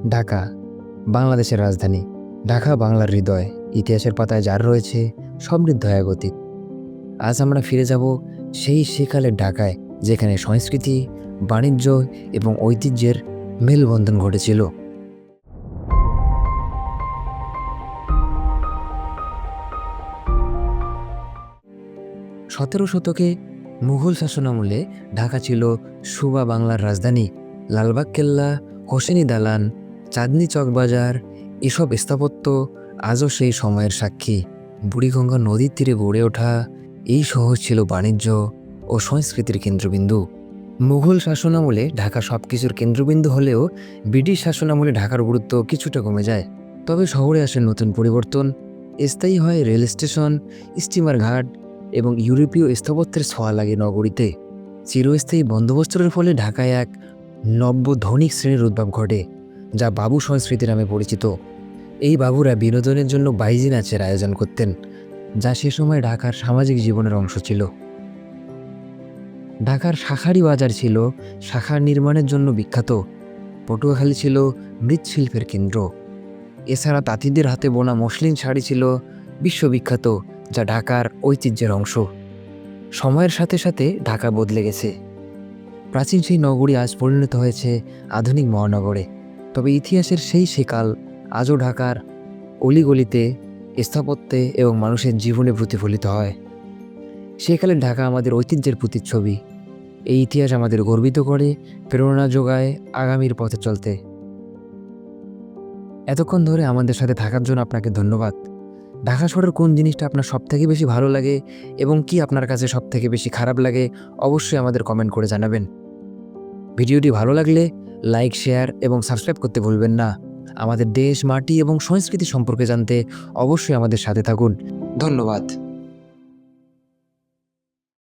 ঢাকা বাংলাদেশের রাজধানী। ঢাকা বাংলার হৃদয়, ইতিহাসের পাতায় যার রয়েছে সমৃদ্ধ এক অতীত। আজ আমরা ফিরে যাব সেই সেকালের ঢাকায়, যেখানে সংস্কৃতি, বাণিজ্য এবং ঐতিহ্যের মেলবন্ধন ঘটেছিল। 17 শতকে মুঘল শাসনামলে ঢাকা ছিল সুবা বাংলার রাজধানী। লালবাগ কেল্লা, হোসেনি দালান, চাঁদনি চকবাজার, এসব স্থাপত্য আজও সেই সময়ের সাক্ষী। বুড়িগঙ্গা নদীর তীরে গড়ে ওঠা এই শহর ছিল বাণিজ্য ও সংস্কৃতির কেন্দ্রবিন্দু। মুঘল শাসনামলে ঢাকা সব কিছুর কেন্দ্রবিন্দু হলেও ব্রিটিশ শাসনামলে ঢাকার গুরুত্ব কিছুটা কমে যায়। তবে শহরে আসে নতুন পরিবর্তন, স্থায়ী হয় রেল স্টেশন, স্টিমার ঘাট এবং ইউরোপীয় স্থাপত্যের ছোঁয়া লাগে নগরীতে। চিরস্থায়ী বন্দোবস্তের ফলে ঢাকায় এক নব্য ধনিক শ্রেণীর উদ্ভব ঘটে, যা বাবু সংস্কৃতি নামে পরিচিত। এই বাবুরা বিনোদনের জন্য বাইজি নাচের আয়োজন করতেন, যা সে সময় ঢাকার সামাজিক জীবনের অংশ ছিল। ঢাকার শাঁখারি বাজার ছিল শাঁখার নির্মাণের জন্য বিখ্যাত। পটুয়াখালী ছিল মৃৎশিল্পের কেন্দ্র। এছাড়া তাঁতিদের হাতে বোনা মসলিন শাড়ি ছিল বিশ্ববিখ্যাত, যা ঢাকার ঐতিহ্যের অংশ। সময়ের সাথে সাথে ঢাকা বদলে গেছে। প্রাচীন সেই নগরী আজ পরিণত হয়েছে আধুনিক মহানগরে। তবে ইতিহাসের সেই সেকাল আজও ঢাকার অলিগলিতে, স্থাপত্যে এবং মানুষের জীবনে প্রতিফলিত হয়। সেকালের ঢাকা আমাদের ঐতিহ্যের প্রতিচ্ছবি। এই ইতিহাস আমাদের গর্বিত করে, প্রেরণা যোগায় আগামীর পথে চলতে। এতক্ষণ ধরে আমাদের সাথে থাকার জন্য আপনাকে ধন্যবাদ। ঢাকা শহরের কোন জিনিসটা আপনার সবথেকে বেশি ভালো লাগে এবং কি আপনার কাছে সবথেকে বেশি খারাপ লাগে, অবশ্যই আমাদের কমেন্ট করে জানাবেন। ভিডিওটি ভালো লাগলে লাইক, শেয়ার এবং সাবস্ক্রাইব করতে ভুলবেন না। আমাদের দেশ, মাটি এবং সংস্কৃতি সম্পর্কে জানতে অবশ্যই আমাদের সাথে থাকুন। ধন্যবাদ।